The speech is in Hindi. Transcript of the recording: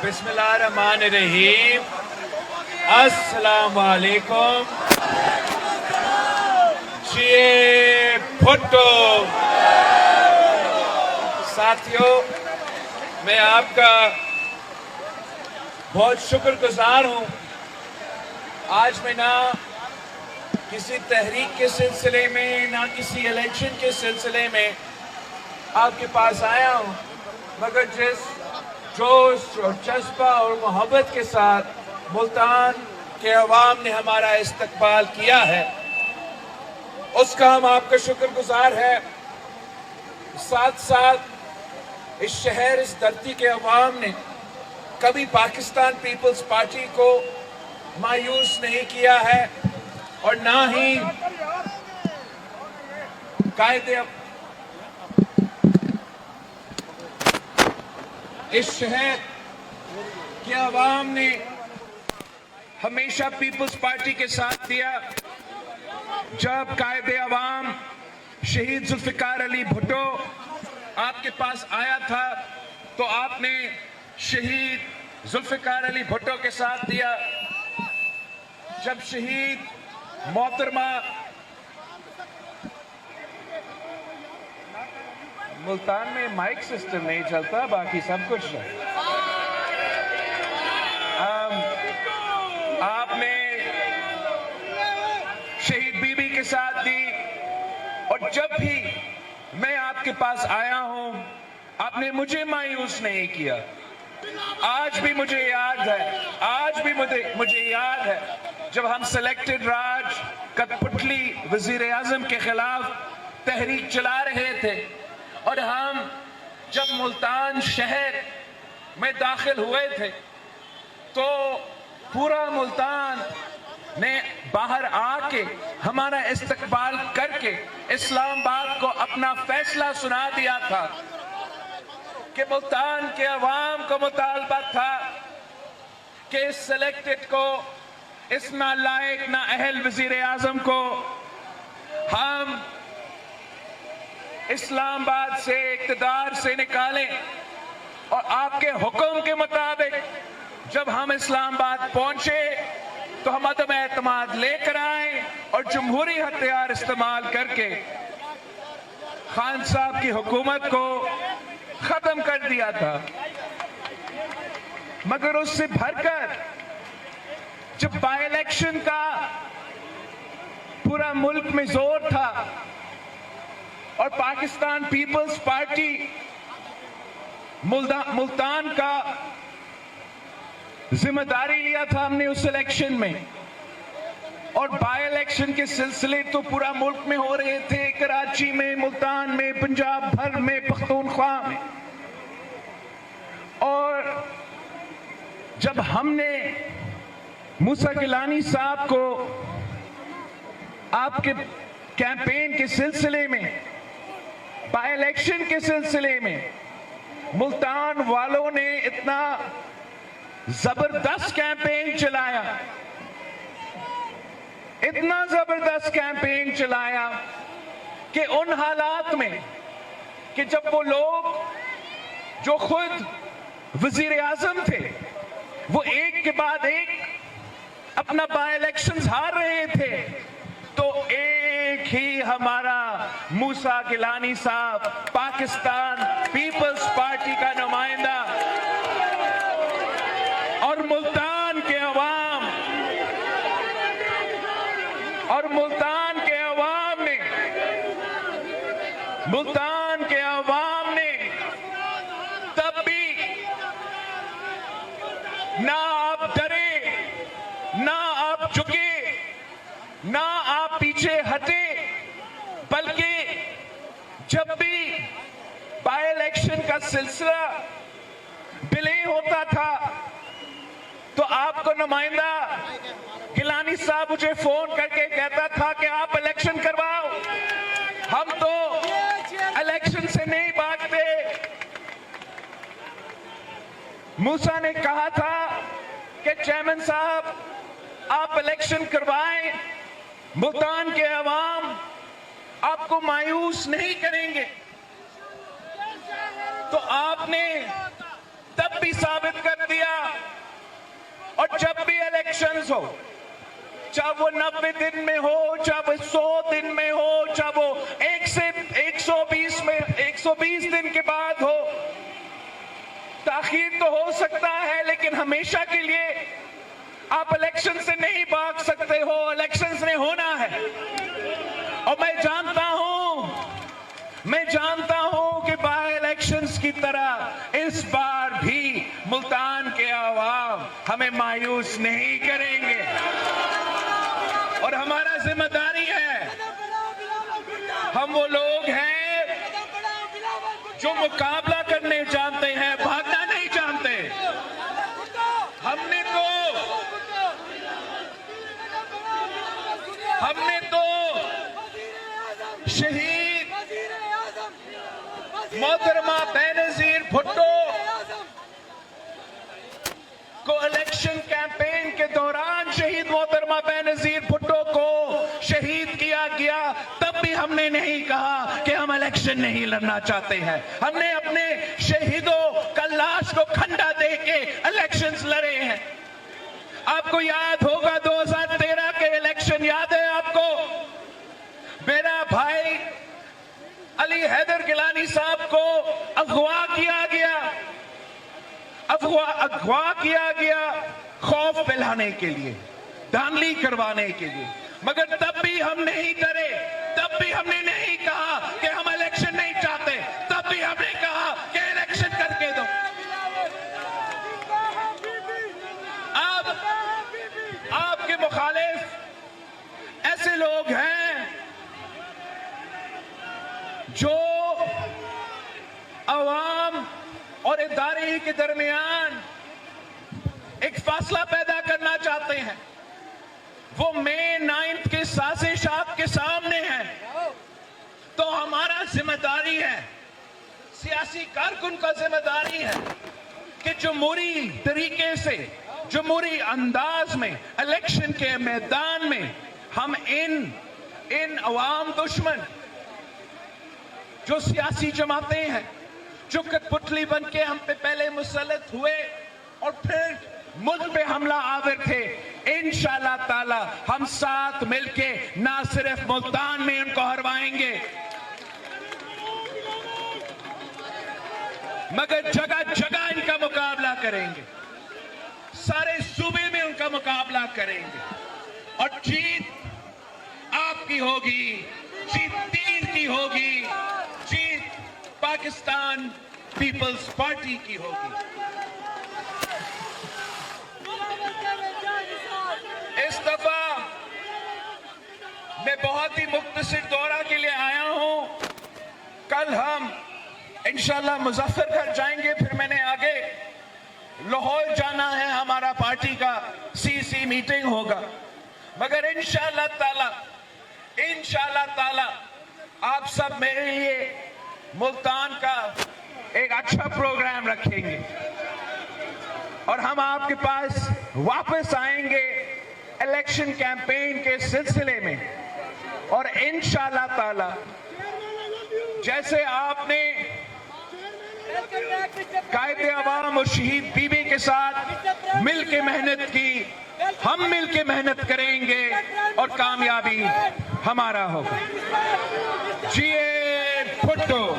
बिस्मिल्लाहिर्रहमानिर्रहीम। अस्सलाम वालेकुम। जिए भुट्टो। साथियों, मैं आपका बहुत शुक्रगुजार हूं। आज मैं ना किसी तहरीक के सिलसिले में, ना किसी इलेक्शन के सिलसिले में आपके पास आया हूं, मगर जिस जोश और जज्बा और मोहब्बत के साथ मुल्तान के अवाम ने हमारा इस्तकबाल किया है, उसका हम आपका शुक्रगुजार है। साथ साथ इस शहर, इस धरती के अवाम ने कभी पाकिस्तान पीपल्स पार्टी को मायूस नहीं किया है और ना ही कायदे इस शहर के अवाम ने हमेशा पीपल्स पार्टी के साथ दिया। जब कायदे अवाम शहीद जुल्फिकार अली भुट्टो आपके पास आया था तो आपने शहीद जुल्फिकार अली भुट्टो के साथ दिया। जब शहीद मोहतरमा मुल्तान में माइक सिस्टम नहीं चलता, बाकी सब कुछ है। आपने शहीद बीबी के साथ दी और जब भी मैं आपके पास आया हूं, आपने मुझे मायूस नहीं किया। आज भी मुझे याद है जब हम सिलेक्टेड राज कठपुतली वजीर आजम के खिलाफ तहरीक चला रहे थे और हम जब मुल्तान शहर में दाखिल हुए थे तो पूरा मुल्तान ने बाहर आके हमारा इस्तकबाल करके इस्लामाबाद को अपना फैसला सुना दिया था कि मुल्तान के अवाम को मुतालबा था कि इस सिलेक्टेड को, इस नालायक नाअहल वजीर आजम को हम इस्लामाबाद से, इक़्तिदार से निकालें और आपके हुक्म के मुताबिक जब हम इस्लामाबाद पहुंचे तो हम अदम एतमाद लेकर आए और जमहूरी हथियार इस्तेमाल करके खान साहब की हुकूमत को खत्म कर दिया था। मगर उससे भरकर जब बाई इलेक्शन का पूरा मुल्क में जोर था और पाकिस्तान पीपल्स पार्टी मुल्तान का जिम्मेदारी लिया था हमने उस इलेक्शन में, और बाई इलेक्शन के सिलसिले तो पूरा मुल्क में हो रहे थे, कराची में, मुल्तान में, पंजाब भर में, पख्तूनख्वा में। और जब हमने मूसा गिलानी साहब को आपके कैंपेन के सिलसिले में, बाई इलेक्शन के सिलसिले में मुल्तान वालों ने इतना जबरदस्त कैंपेन चलाया, इतना जबरदस्त कैंपेन चलाया कि उन हालात में कि जब वो लोग जो खुद वजीर आजम थे वो एक के बाद एक अपना बाई इलेक्शंस हार रहे थे, तो एक ही हमारा मूसा गिलानी साहब, पाकिस्तान पीपल्स पार्टी का नुमाइंदा, और मुल्तान के अवाम ने तब भी ना आप डरे, ना आप झुके, ना आप पीछे हटे, बल्कि जब भी बाई इलेक्शन का सिलसिला डिले होता था तो आपको नुमाइंदा गिलानी साहब मुझे फोन करके कहता था कि आप इलेक्शन करवाओ, हम तो इलेक्शन से नहीं भागते। मूसा ने कहा था कि चेयरमैन साहब आप इलेक्शन करवाएं, मुल्तान के अवाम आपको मायूस नहीं करेंगे। तो आपने तब भी साबित कर दिया इलेक्शंस हो, चाहे वो 90 दिन में हो, चाहे वो 100 दिन में हो, चाहे वो 120 दिन के बाद हो, ताखीर तो हो सकता है, लेकिन हमेशा के लिए आप इलेक्शन से नहीं भाग सकते हो। इलेक्शंस ने होना है। और मैं जानता हूं कि बाय इलेक्शंस की तरह इस बार भी मुल्तान के आवाम हमें मायूस नहीं करेंगे। और हमारा जिम्मेदारी है, हम वो लोग हैं जो मुकाबला करने जानते हैं, भागना नहीं जानते। हमने तो शहीद मोहतरमा बेनजीर भुट्टो को इलेक्शन कैंपेन के दौरान शहीद मोहतरमा बेनजीर भुट्टो को शहीद किया गया, तब भी हमने नहीं कहा कि हम इलेक्शन नहीं लड़ना चाहते हैं। हमने अपने शहीदों का लाश को खंडा देके इलेक्शंस लड़े हैं। आपको याद होगा 2013 के इलेक्शन याद है आपको? मेरा भाई अली हैदर गिलानी साहब को अगवा किया गया खौफ फैलाने के लिए, धांधली करवाने के लिए। मगर तब भी हम नहीं डरे, तब भी हमने नहीं कहा कि हम इलेक्शन नहीं चाहते, तब भी हमने कहा कि इलेक्शन करके दो। आपके मुखालिफ ऐसे लोग हैं जो अवाम और इदारे के दरमियान एक फासला पैदा करना चाहते हैं। वो मई 9 के साजिश आपके सामने है। तो हमारा जिम्मेदारी है, सियासी कारकुन का जिम्मेदारी है कि जमहूरी तरीके से, जमहूरी अंदाज में इलेक्शन के मैदान में हम इन अवाम दुश्मन जो सियासी जमातें हैं, जो कठपुतली बन के हम पे पहले मुसल्लत हुए और फिर मुल्क पे हमला आवर थे, इंशाअल्लाह ताला हम साथ मिलके ना सिर्फ मुल्तान में उनको हरवाएंगे, मगर जगह जगह इनका मुकाबला करेंगे, सारे सूबे में उनका मुकाबला करेंगे। और जीत आपकी होगी, जीत तीर की होगी, जीत पाकिस्तान पीपल्स पार्टी की होगी। इस दफा मैं बहुत ही मुख्तसर दौरा के लिए आया हूं। कल हम इंशाल्लाह मुजफ्फरगढ़ जाएंगे, फिर मैंने आगे लाहौर जाना है, हमारा पार्टी का सीसी मीटिंग होगा। मगर इंशाल्लाह ताला आप सब मेरे लिए मुल्तान का एक अच्छा प्रोग्राम रखेंगे और हम आपके पास वापस आएंगे इलेक्शन कैंपेन के सिलसिले में। और इंशाअल्लाह ताला जैसे आपने कायदे अवाम और शहीद बीबी के साथ मिलके मेहनत की, हम मिलके मेहनत करेंगे और कामयाबी हमारा होगा। जिए भुट्टो।